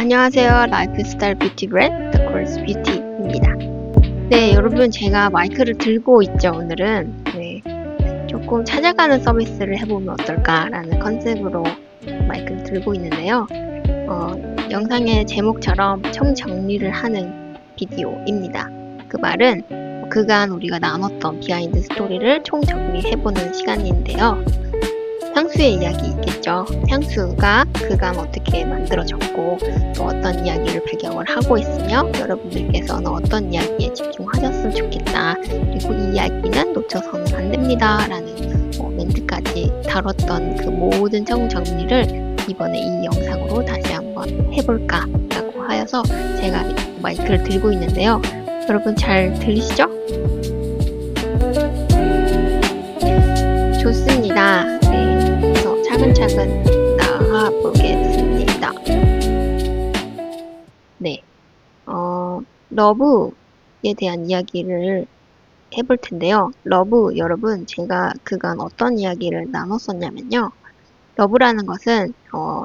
안녕하세요. 라이프스타일 뷰티 브랜드 The Course Beauty입니다. 네, 여러분 제가 마이크를 들고 있죠. 오늘은 조금 찾아가는 서비스를 해보면 어떨까라는 컨셉으로 마이크를 들고 있는데요. 영상의 제목처럼 총정리를 하는 비디오입니다. 그 말은 그간 우리가 나눴던 비하인드 스토리를 총정리해보는 시간인데요. 향수의 이야기 있겠죠. 향수가 그간 어떻게 만들어졌고 또 어떤 이야기를 배경을 하고 있으며 여러분들께서는 어떤 이야기에 집중하셨으면 좋겠다. 그리고 이 이야기는 놓쳐서는 안 됩니다. 라는 멘트까지 다뤘던 그 모든 정리를 이번에 이 영상으로 다시 한번 해볼까 라고 하여서 제가 마이크를 들고 있는데요. 여러분 잘 들리시죠? 좋습니다. 그래서 차근차근 나가 보겠습니다. 러브에 대한 이야기를 해볼 텐데요. 러브, 여러분, 제가 그간 어떤 이야기를 나눴었냐면요. 러브라는 것은,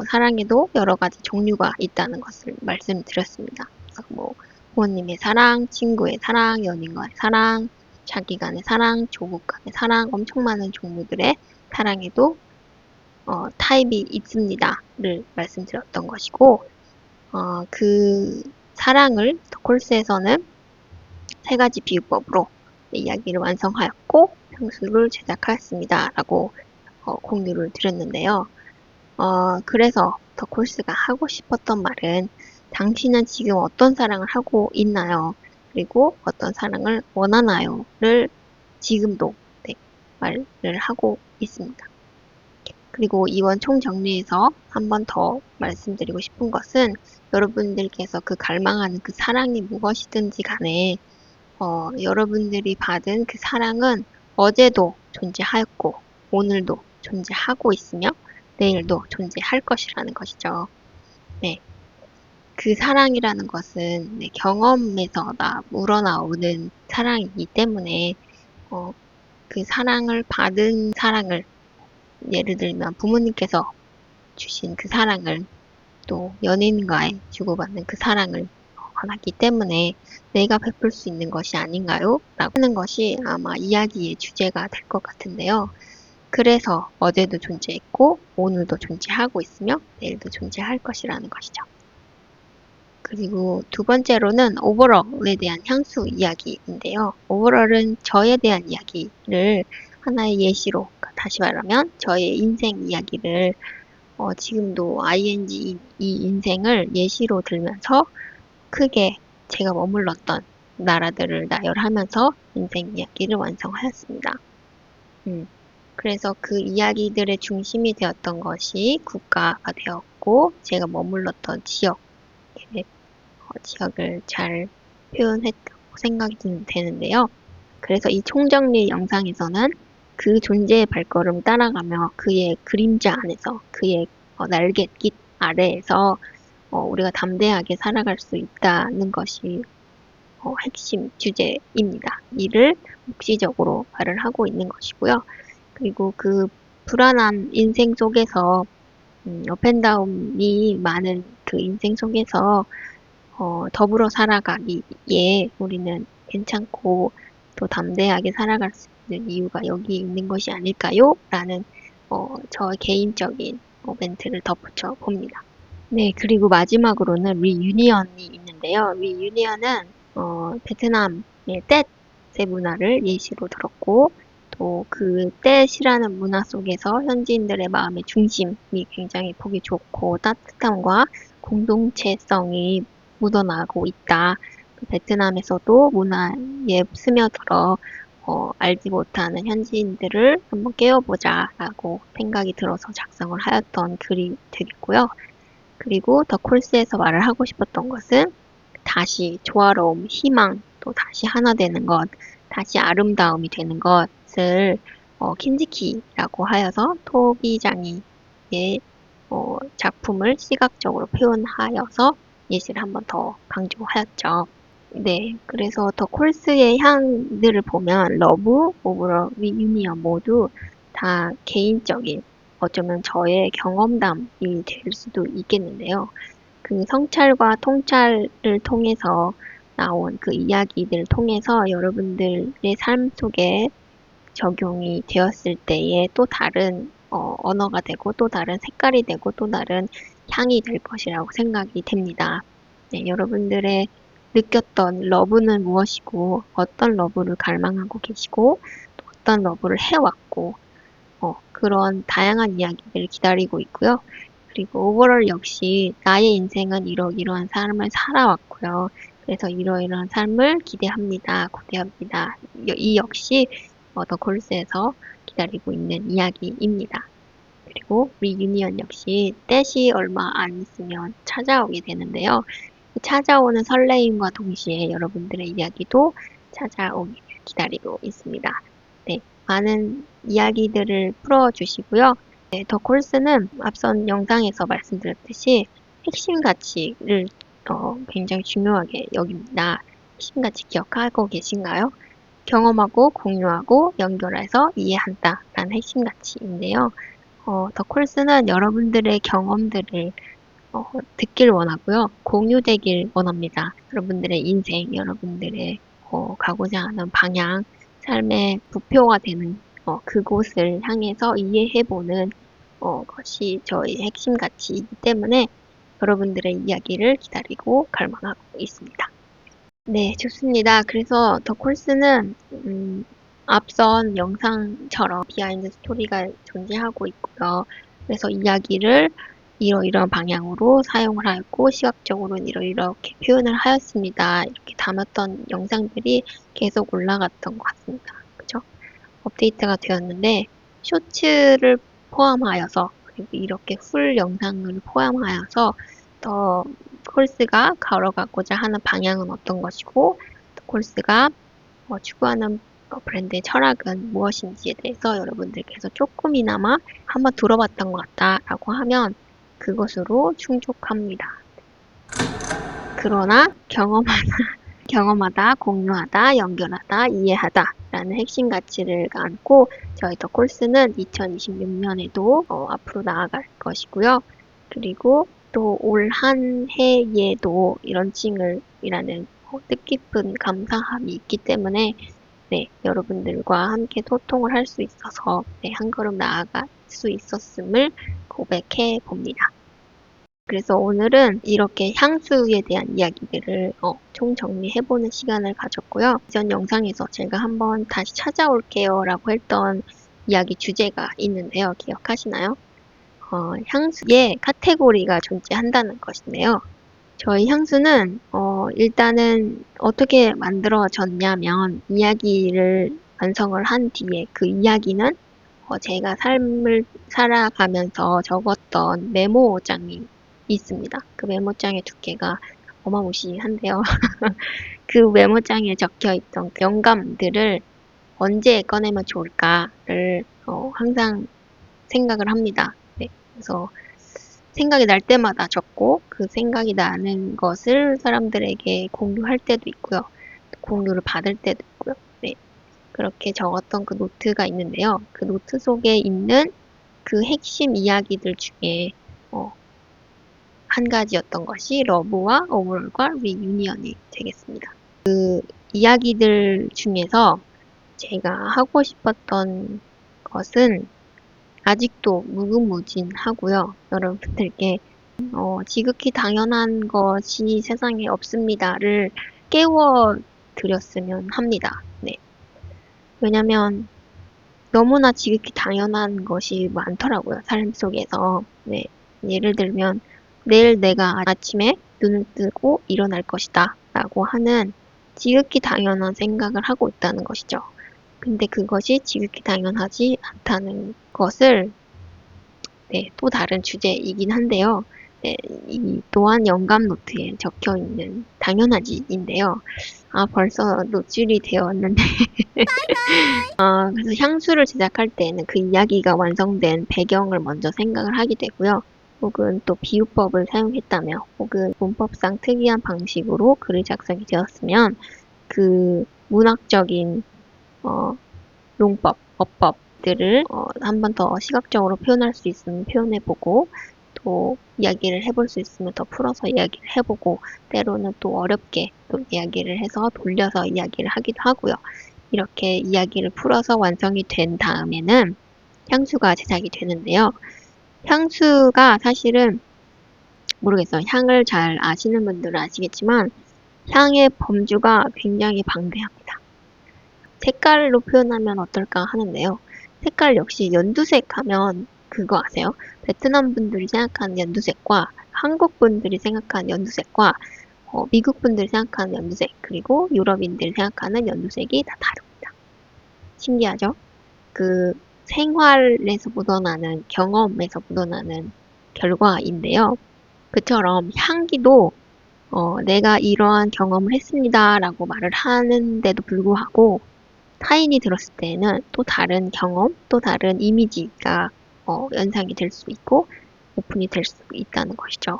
사랑에도 여러 가지 종류가 있다는 것을 말씀드렸습니다. 그래서 부모님의 사랑, 친구의 사랑, 연인과의 사랑, 자기 간의 사랑, 조국 간의 사랑, 엄청 많은 종류들의 사랑에도 타입이 있습니다를 말씀드렸던 것이고, 그 사랑을 더 콜스에서는 세 가지 비유법으로 이야기를 완성하였고 향수를 제작하였습니다. 라고 공유를 드렸는데요. 그래서 더 콜스가 하고 싶었던 말은 당신은 지금 어떤 사랑을 하고 있나요? 그리고 어떤 사랑을 원하나요?를 지금도 말을 하고 있습니다. 그리고 이번 총정리에서 한 번 더 말씀드리고 싶은 것은 여러분들께서 그 갈망하는 그 사랑이 무엇이든지 간에 여러분들이 받은 그 사랑은 어제도 존재하였고 오늘도 존재하고 있으며 내일도 존재할 것이라는 것이죠. 네. 그 사랑이라는 것은 경험에서 우러나오는 사랑이기 때문에 그 사랑을 받은 사랑을 예를 들면 부모님께서 주신 그 사랑을 또 연인과의 주고받는 그 사랑을 원하기 때문에 내가 베풀 수 있는 것이 아닌가요? 라고 하는 것이 아마 이야기의 주제가 될 것 같은데요. 그래서 어제도 존재했고 오늘도 존재하고 있으며 내일도 존재할 것이라는 것이죠. 그리고 두 번째로는 오버럴에 대한 향수 이야기인데요. 오버럴은 저에 대한 이야기를 하나의 예시로, 다시 말하면 저의 인생 이야기를 지금도 ing 이 인생을 예시로 들면서 크게 제가 머물렀던 나라들을 나열하면서 인생 이야기를 완성하였습니다. 그래서 그 이야기들의 중심이 되었던 것이 국가가 되었고 제가 머물렀던 지역을 잘 표현했다고 생각이 되는데요. 그래서 이 총정리 영상에서는 그 존재의 발걸음 따라가며 그의 그림자 안에서 그의 날갯깃 아래에서 우리가 담대하게 살아갈 수 있다는 것이 핵심 주제입니다. 이를 묵시적으로 말을 하고 있는 것이고요. 그리고 그 불안한 인생 속에서 업앤다운이 많은 그 인생 속에서 더불어 살아가기에 우리는 괜찮고 또 담대하게 살아갈 수 있는 이유가 여기 있는 것이 아닐까요? 라는 저의 개인적인 멘트를 덧붙여 봅니다. 네, 그리고 마지막으로는 리유니언이 있는데요. 리유니언은 베트남의 떼의 문화를 예시로 들었고 또 그 떼이라는 문화 속에서 현지인들의 마음의 중심이 굉장히 보기 좋고 따뜻함과 공동체성이 묻어나고 있다. 베트남에서도 문화에 스며들어 알지 못하는 현지인들을 한번 깨워보자라고 생각이 들어서 작성을 하였던 글이 되겠고요. 그리고 더 콜스에서 말을 하고 싶었던 것은 다시 조화로움, 희망, 또 다시 하나 되는 것, 다시 아름다움이 되는 것을 킨지키라고 하여서 토기장이의 작품을 시각적으로 표현하여서 예시를 한번 더 강조하였죠. 네, 그래서 더 콜스의 향들을 보면 러브, 오브러, 리유니언 모두 다 개인적인 어쩌면 저의 경험담이 될 수도 있겠는데요. 그 성찰과 통찰을 통해서 나온 그 이야기들을 통해서 여러분들의 삶 속에 적용이 되었을 때에 또 다른 언어가 되고 또 다른 색깔이 되고 또 다른 향이 될 것이라고 생각이 됩니다. 네, 여러분들의 느꼈던 러브는 무엇이고 어떤 러브를 갈망하고 계시고 또 어떤 러브를 해왔고 그런 다양한 이야기들을 기다리고 있고요. 그리고 오버롤 역시 나의 인생은 이러이러한 삶을 살아왔고요. 그래서 이러이러한 삶을 기대합니다. 고대합니다. 이 역시 더 콜스에서 기다리고 있는 이야기입니다. 그리고 리유니언 역시 떼시 얼마 안 있으면 찾아오게 되는데요. 찾아오는 설레임과 동시에 여러분들의 이야기도 찾아오기를 기다리고 있습니다. 네, 많은 이야기들을 풀어주시고요. 네, 더 콜스는 앞선 영상에서 말씀드렸듯이 핵심 가치를 굉장히 중요하게 여깁니다. 핵심 가치 기억하고 계신가요? 경험하고 공유하고 연결해서 이해한다 라는 핵심 가치인데요. 더 콜스는 여러분들의 경험들을 듣길 원하고요. 공유되길 원합니다. 여러분들의 인생, 여러분들의 가고자 하는 방향, 삶의 부표가 되는 그곳을 향해서 이해해보는 것이 저희 핵심 가치이기 때문에 여러분들의 이야기를 기다리고 갈망하고 있습니다. 네, 좋습니다. 그래서 더 콜스는 앞선 영상처럼 비하인드 스토리가 존재하고 있고요. 그래서 이야기를 이러이러한 방향으로 사용을 하였고 시각적으로는 이렇게 표현을 하였습니다. 이렇게 담았던 영상들이 계속 올라갔던 것 같습니다. 그죠? 업데이트가 되었는데 쇼츠를 포함하여서 그리고 이렇게 풀 영상을 포함하여서 더 콜스가 걸어가고자 하는 방향은 어떤 것이고 더 콜스가 추구하는 브랜드의 철학은 무엇인지에 대해서 여러분들께서 조금이나마 한번 들어봤던 것 같다라고 하면 그것으로 충족합니다. 그러나 경험하다, 공유하다, 연결하다, 이해하다 라는 핵심 가치를 안고 저희 더 콜스는 2026년에도 앞으로 나아갈 것이고요. 그리고 또 올 한 해에도 런칭이라는 뜻깊은 감사함이 있기 때문에 네, 여러분들과 함께 소통을 할 수 있어서 네, 한 걸음 나아갈 수 있었음을 고백해 봅니다. 그래서 오늘은 이렇게 향수에 대한 이야기들을 총정리해보는 시간을 가졌고요. 이전 영상에서 제가 한번 다시 찾아올게요 라고 했던 이야기 주제가 있는데요. 기억하시나요? 향수의 카테고리가 존재한다는 것인데요. 저희 향수는 일단은 어떻게 만들어졌냐면 이야기를 완성을 한 뒤에 그 이야기는 제가 삶을 살아가면서 적었던 메모장이 있습니다. 그 메모장의 두께가 어마무시한데요. 그 메모장에 적혀 있던 영감들을 언제 꺼내면 좋을까를 항상 생각을 합니다. 네, 그래서 생각이 날 때마다 적고 그 생각이 나는 것을 사람들에게 공유할 때도 있고요. 공유를 받을 때도 있고요. 네, 그렇게 적었던 그 노트가 있는데요. 그 노트 속에 있는 그 핵심 이야기들 중에 한 가지였던 것이 러브와 오버롤과 리유니언이 되겠습니다. 그 이야기들 중에서 제가 하고 싶었던 것은 아직도 무궁무진하고요. 여러분들께 지극히 당연한 것이 세상에 없습니다를 깨워드렸으면 합니다. 네. 왜냐면 너무나 지극히 당연한 것이 많더라고요. 삶 속에서. 네. 예를 들면 내일 내가 아침에 눈을 뜨고 일어날 것이다 라고 하는 지극히 당연한 생각을 하고 있다는 것이죠. 근데 그것이 지극히 당연하지 않다는 것을 네, 또 다른 주제이긴 한데요. 네, 이 또한 영감 노트에 적혀 있는 당연하지인데요. 벌써 노출이 되었는데 그래서 향수를 제작할 때는 그 이야기가 완성된 배경을 먼저 생각을 하게 되고요. 혹은 또 비유법을 사용했다며 혹은 문법상 특이한 방식으로 글이 작성이 되었으면 그 문학적인 용법, 어법들을 한 번 더 시각적으로 표현할 수 있으면 표현해보고 또 또 이야기를 해볼 수 있으면 더 풀어서 이야기를 해보고, 때로는 또 어렵게 또 이야기를 해서 돌려서 이야기를 하기도 하고요. 이렇게 이야기를 풀어서 완성이 된 다음에는 향수가 제작이 되는데요. 향수가 사실은 모르겠어요. 향을 잘 아시는 분들은 아시겠지만 향의 범주가 굉장히 방대합니다. 색깔로 표현하면 어떨까 하는데요. 색깔 역시 연두색 하면 그거 아세요? 베트남 분들이 생각하는 연두색과 한국 분들이 생각하는 연두색과 미국 분들이 생각하는 연두색, 그리고 유럽인들이 생각하는 연두색이 다 다릅니다. 신기하죠? 그 생활에서 묻어나는, 경험에서 묻어나는 결과인데요. 그처럼 향기도 내가 이러한 경험을 했습니다라고 말을 하는데도 불구하고 타인이 들었을 때는 또 다른 경험, 또 다른 이미지가 연상이 될 수 있고 오픈이 될 수 있다는 것이죠.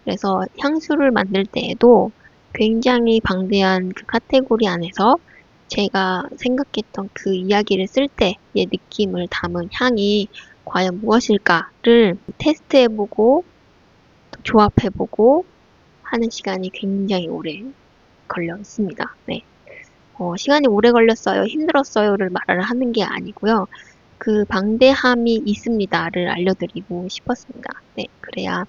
그래서 향수를 만들 때에도 굉장히 방대한 그 카테고리 안에서 제가 생각했던 그 이야기를 쓸 때의 느낌을 담은 향이 과연 무엇일까를 테스트해보고 조합해보고 하는 시간이 굉장히 오래 걸려 있습니다. 네. 시간이 오래 걸렸어요, 힘들었어요를 말을 하는 게 아니고요. 그 방대함이 있습니다를 알려드리고 싶었습니다. 네. 그래야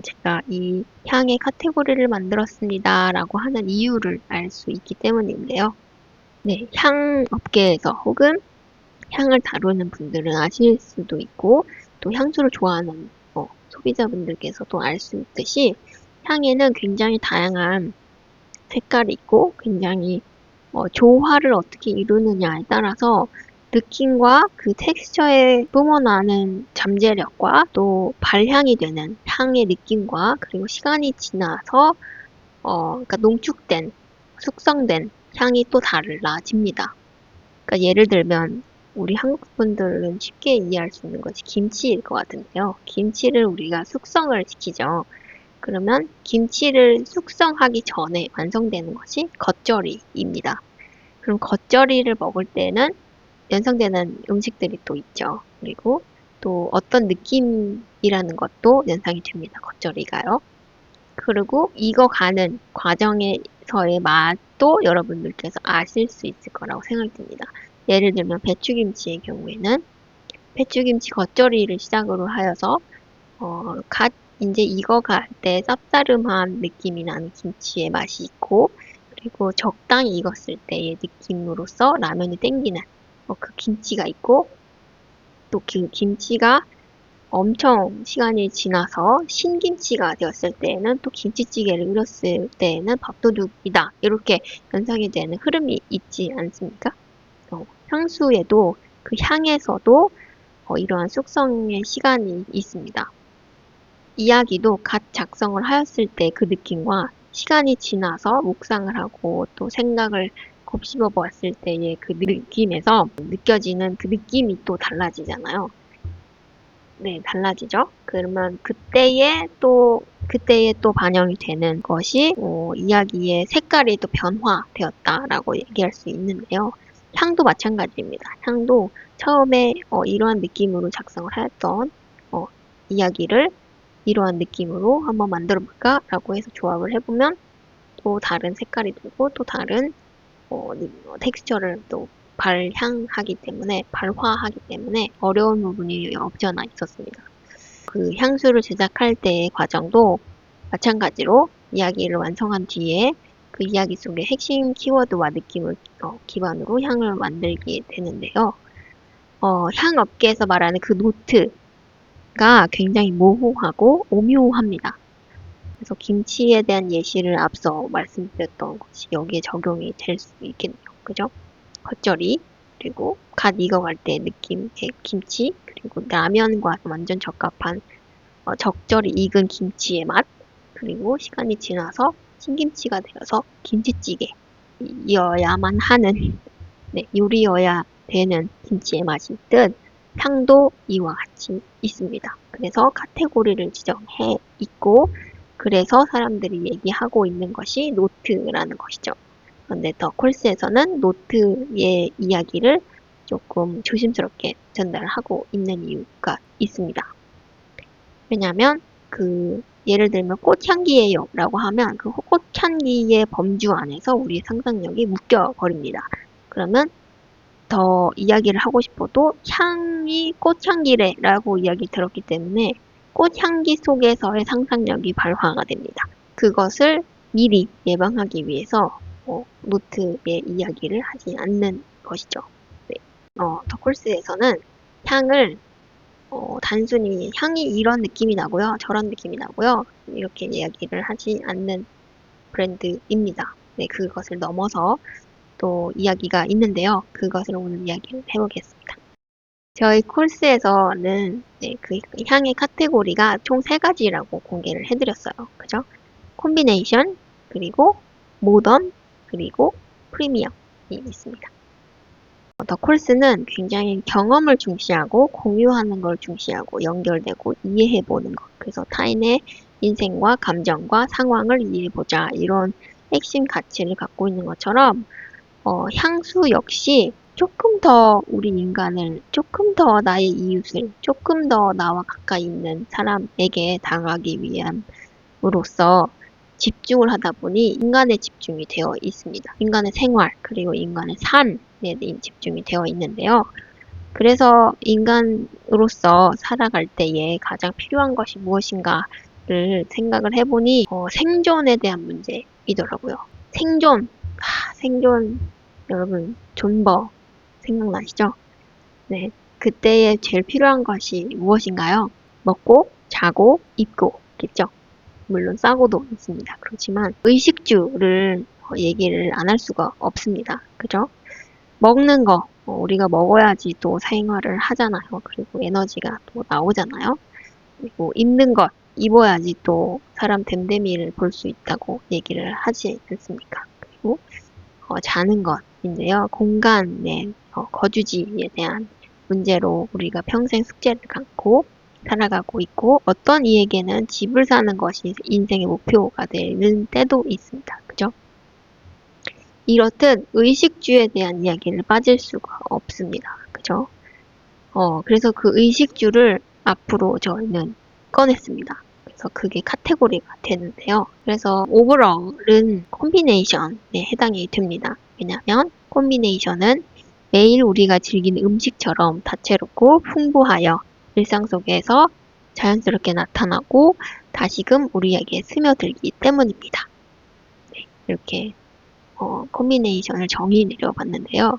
제가 이 향의 카테고리를 만들었습니다라고 하는 이유를 알 수 있기 때문인데요. 네, 향 업계에서 혹은 향을 다루는 분들은 아실 수도 있고, 또 향수를 좋아하는 소비자분들께서도 알 수 있듯이, 향에는 굉장히 다양한 색깔이 있고, 굉장히 조화를 어떻게 이루느냐에 따라서 느낌과 그 텍스처에 뿜어나는 잠재력과 또 발향이 되는 향의 느낌과 그리고 시간이 지나서 그러니까 농축된, 숙성된 향이 또 달라집니다. 그러니까 예를 들면 우리 한국 분들은 쉽게 이해할 수 있는 것이 김치일 것 같은데요. 김치를 우리가 숙성을 시키죠. 그러면 김치를 숙성하기 전에 완성되는 것이 겉절이입니다. 그럼 겉절이를 먹을 때는 연상되는 음식들이 또 있죠. 그리고 또 어떤 느낌이라는 것도 연상이 됩니다. 겉절이가요. 그리고 익어가는 과정에서의 맛도 여러분들께서 아실 수 있을 거라고 생각됩니다. 예를 들면 배추김치의 경우에는 배추김치 겉절이를 시작으로 하여서 갓 이제 익어갈 때 쌉싸름한 느낌이 나는 김치의 맛이 있고, 그리고 적당히 익었을 때의 느낌으로써 라면이 땡기는 그 김치가 있고, 또 그 김치가 엄청 시간이 지나서 신김치가 되었을 때에는 또 김치찌개를 끓였을 때에는 밥도둑이다. 이렇게 연상이 되는 흐름이 있지 않습니까? 향수에도 그 향에서도 이러한 숙성의 시간이 있습니다. 이야기도 갓 작성을 하였을 때 그 느낌과 시간이 지나서 묵상을 하고 또 생각을 곱씹어 보았을 때의 그 느낌에서 느껴지는 그 느낌이 또 달라지잖아요. 네, 달라지죠. 그러면 그때에 또 반영이 되는 것이 이야기의 색깔이 또 변화되었다라고 얘기할 수 있는데요. 향도 마찬가지입니다. 향도 처음에 이러한 느낌으로 작성을 하였던 이야기를 이러한 느낌으로 한번 만들어 볼까라고 해서 조합을 해보면 또 다른 색깔이 되고 또 다른 텍스처를 또 발화하기 때문에 어려운 부분이 없지 않아 있었습니다. 그 향수를 제작할 때의 과정도 마찬가지로 이야기를 완성한 뒤에 그 이야기 속의 핵심 키워드와 느낌을 기반으로 향을 만들게 되는데요. 향 업계에서 말하는 그 노트가 굉장히 모호하고 오묘합니다. 그래서 김치에 대한 예시를 앞서 말씀드렸던 것이 여기에 적용이 될 수 있겠네요. 그죠? 겉절이, 그리고 갓 익어갈 때 느낌의 김치, 그리고 라면과 완전 적합한 적절히 익은 김치의 맛, 그리고 시간이 지나서 신김치가 되어서 김치찌개여야만 하는 네, 요리여야 되는 김치의 맛이 있듯 향도 이와 같이 있습니다. 그래서 카테고리를 지정해 있고 그래서 사람들이 얘기하고 있는 것이 노트라는 것이죠. 그런데 더 콜스에서는 노트의 이야기를 조금 조심스럽게 전달하고 있는 이유가 있습니다. 왜냐하면 예를 들면 꽃향기예요 라고 하면 그 꽃향기의 범주 안에서 우리 상상력이 묶여버립니다. 그러면 더 이야기를 하고 싶어도 향이 꽃향기래 라고 이야기 들었기 때문에 꽃향기 속에서의 상상력이 발화가 됩니다. 그것을 미리 예방하기 위해서 노트에 이야기를 하지 않는 것이죠. 네. 더 콜스에서는 향을 단순히 향이 이런 느낌이 나고요. 저런 느낌이 나고요. 이렇게 이야기를 하지 않는 브랜드입니다. 네, 그것을 넘어서 또 이야기가 있는데요. 그것을 오늘 이야기를 해보겠습니다. 저희 콜스에서는 네, 그 향의 카테고리가 총 3가지라고 공개를 해드렸어요. 그죠? 콤비네이션, 그리고 모던, 그리고 프리미엄이 있습니다. 더 콜스는 굉장히 경험을 중시하고 공유하는 걸 중시하고 연결되고 이해해보는 것. 그래서 타인의 인생과 감정과 상황을 이해해보자. 이런 핵심 가치를 갖고 있는 것처럼 향수 역시 조금 더 우리 인간을, 조금 더 나의 이웃을, 조금 더 나와 가까이 있는 사람에게 다가가기 위함으로써 집중을 하다 보니 인간에 집중이 되어 있습니다. 인간의 생활, 그리고 인간의 삶에 집중이 되어 있는데요. 그래서 인간으로서 살아갈 때에 가장 필요한 것이 무엇인가를 생각을 해보니 생존에 대한 문제이더라고요. 생존, 여러분, 존버 생각나시죠? 네, 그때에 제일 필요한 것이 무엇인가요? 먹고, 자고, 입고겠죠? 물론 싸고도 있습니다. 그렇지만 의식주를 얘기를 안 할 수가 없습니다. 그죠? 먹는 거, 우리가 먹어야지 또 생활을 하잖아요. 그리고 에너지가 또 나오잖아요. 그리고 입는 것, 입어야지 또 사람 됨됨이를 볼 수 있다고 얘기를 하지 않습니까? 그리고 자는 것인데요. 공간의 거주지에 대한 문제로 우리가 평생 숙제를 갖고 살아가고 있고 어떤 이에게는 집을 사는 것이 인생의 목표가 되는 때도 있습니다. 그죠? 이렇듯 의식주에 대한 이야기를 빠질 수가 없습니다. 그죠? 그래서 그 의식주를 앞으로 저희는 꺼냈습니다. 그래서 그게 카테고리가 되는데요. 그래서 오버롤은 콤비네이션에 해당이 됩니다. 왜냐하면 콤비네이션은 매일 우리가 즐기는 음식처럼 다채롭고 풍부하여 일상 속에서 자연스럽게 나타나고 다시금 우리에게 스며들기 때문입니다. 네, 이렇게 콤비네이션을 정의 내려봤는데요.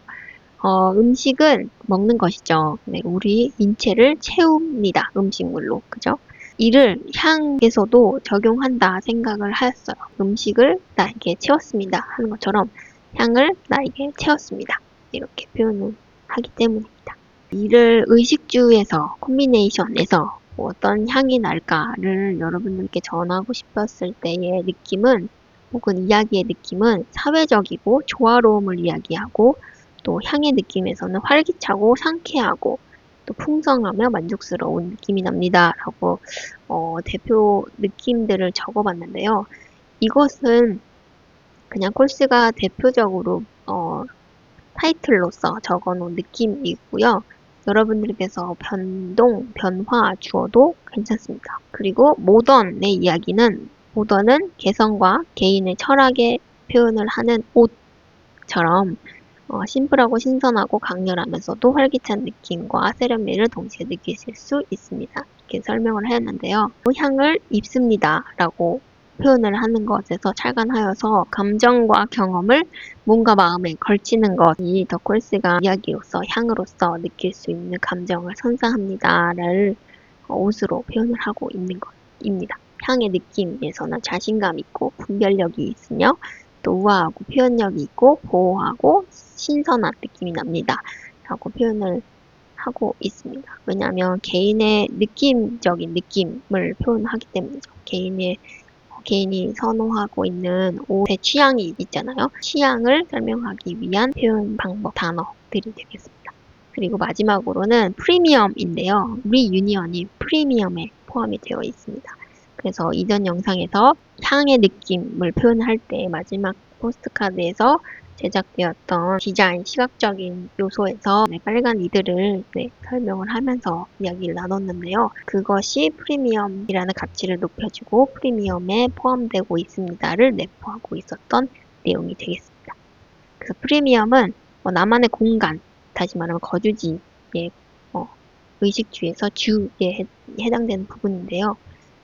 음식은 먹는 것이죠. 네, 우리 인체를 채웁니다. 음식물로. 그죠? 이를 향에서도 적용한다 생각을 하였어요. 음식을 나에게 채웠습니다. 하는 것처럼 향을 나에게 채웠습니다. 이렇게 표현을 하기 때문입니다. 이를 의식주에서, 콤비네이션에서 어떤 향이 날까를 여러분들께 전하고 싶었을 때의 느낌은 혹은 이야기의 느낌은 사회적이고 조화로움을 이야기하고 또 향의 느낌에서는 활기차고 상쾌하고 또 풍성하며 만족스러운 느낌이 납니다. 라고 대표 느낌들을 적어봤는데요. 이것은 그냥 콜스가 대표적으로 타이틀로서 적어놓은 느낌이고요. 여러분들께서 변화 주어도 괜찮습니다. 그리고 모던의 이야기는 모던은 개성과 개인의 철학의 표현을 하는 옷처럼 심플하고 신선하고 강렬하면서도 활기찬 느낌과 세련미를 동시에 느끼실 수 있습니다. 이렇게 설명을 하였는데요. 향을 입습니다. 라고 표현을 하는 것에서 착안하여서 감정과 경험을 몸과 마음에 걸치는 것이 더 콜스가 이야기로서 향으로서 느낄 수 있는 감정을 선사합니다를 옷으로 표현을 하고 있는 것입니다. 향의 느낌에서는 자신감 있고 분별력이 있으며 또 우아하고 표현력이 있고 보호하고 신선한 느낌이 납니다. 라고 표현을 하고 있습니다. 왜냐하면 개인의 느낌적인 느낌을 표현하기 때문이죠. 개인이 선호하고 있는 옷의 취향이 있잖아요. 취향을 설명하기 위한 표현 방법, 단어들이 되겠습니다. 그리고 마지막으로는 프리미엄인데요. 리유니언이 프리미엄에 포함이 되어 있습니다. 그래서 이전 영상에서 향의 느낌을 표현할 때 마지막 포스트카드에서 제작되었던 디자인, 시각적인 요소에서 빨간 이들을 설명을 하면서 이야기를 나눴는데요. 그것이 프리미엄이라는 가치를 높여주고 프리미엄에 포함되고 있습니다를 내포하고 있었던 내용이 되겠습니다. 그래서 프리미엄은 나만의 공간, 다시 말하면 거주지의 의식주에서 주에 해당되는 부분인데요.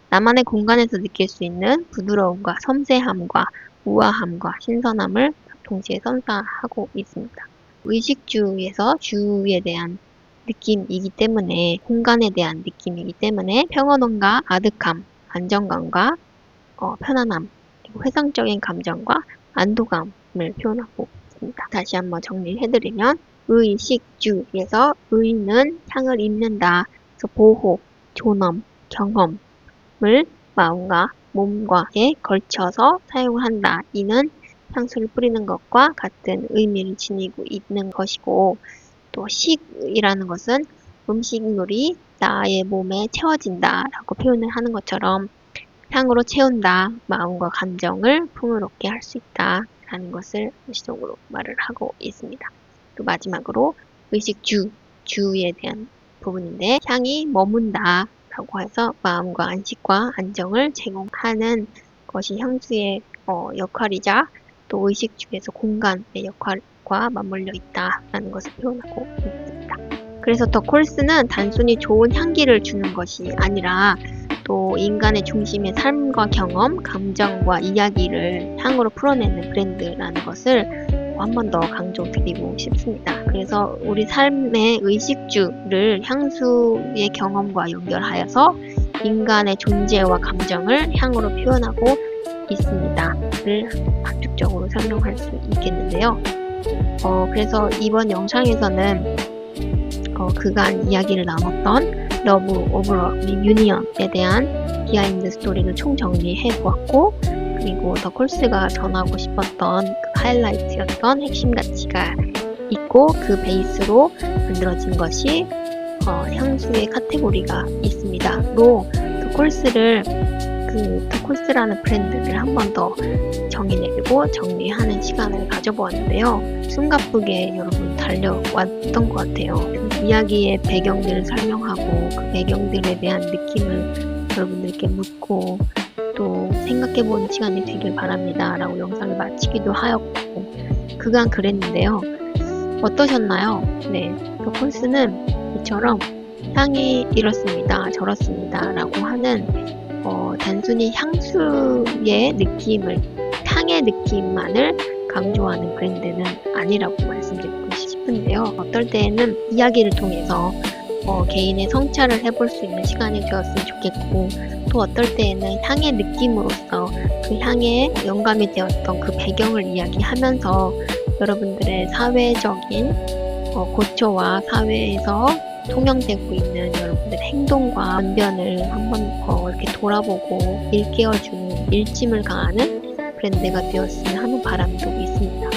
나만의 공간에서 느낄 수 있는 부드러움과 섬세함과 우아함과 신선함을 동시에 선사하고 있습니다. 의식주에서 주에 대한 느낌이기 때문에, 공간에 대한 느낌이기 때문에 평온함과 아득함, 안정감과 편안함, 그리고 회상적인 감정과 안도감을 표현하고 있습니다. 다시 한번 정리를 해드리면 의식주에서 의는 향을 입는다, 그래서 보호, 존엄, 경험을 마음과 몸과에 걸쳐서 사용한다. 이는 향수를 뿌리는 것과 같은 의미를 지니고 있는 것이고, 또 식이라는 것은 음식물이 나의 몸에 채워진다 라고 표현을 하는 것처럼 향으로 채운다, 마음과 감정을 풍요롭게 할 수 있다 라는 것을 시적으로 말을 하고 있습니다. 또 마지막으로 의식주, 주에 대한 부분인데, 향이 머문다 라고 해서 마음과 안식과 안정을 제공하는 것이 향수의 역할이자 또 의식주에서 공간의 역할과 맞물려 있다라는 것을 표현하고 있습니다. 그래서 더 콜스는 단순히 좋은 향기를 주는 것이 아니라 또 인간의 중심의 삶과 경험, 감정과 이야기를 향으로 풀어내는 브랜드라는 것을 한 번 더 강조드리고 싶습니다. 그래서 우리 삶의 의식주를 향수의 경험과 연결하여서 인간의 존재와 감정을 향으로 표현하고 있습니다를 압축적으로 설명할 수 있겠는데요. 그래서 이번 영상에서는 그간 이야기를 나눴던 러브 오브 유니언에 대한 비하인드 스토리를 총정리해 보았고, 그리고 더 콜스가 전하고 싶었던 그 하이라이트였던 핵심 가치가 있고, 그 베이스로 만들어진 것이 향수의 카테고리가 있습니다. 로 더 콜스를 더 콜스라는 브랜드를 한 번 더 정의내리고 정리하는 시간을 가져보았는데요. 숨가쁘게 여러분 달려왔던 것 같아요. 이야기의 배경들을 설명하고 그 배경들에 대한 느낌을 여러분들께 묻고 또 생각해보는 시간이 되길 바랍니다 라고 영상을 마치기도 하였고, 그간 그랬는데요. 어떠셨나요? 더 콜스는 이처럼 향이 이렇습니다, 저렇습니다 라고 하는 단순히 향수의 느낌을, 향의 느낌만을 강조하는 브랜드는 아니라고 말씀드리고 싶은데요. 어떨 때에는 이야기를 통해서 개인의 성찰을 해볼 수 있는 시간이 되었으면 좋겠고, 또 어떨 때에는 향의 느낌으로서 그 향에 영감이 되었던 그 배경을 이야기하면서 여러분들의 사회적인 고초와 사회에서 통용되고 있는 여러분들의 행동과 언변을 한번 이렇게 돌아보고 일깨워주는 일침을 가하는 브랜드가 되었으면 하는 바람도 있습니다.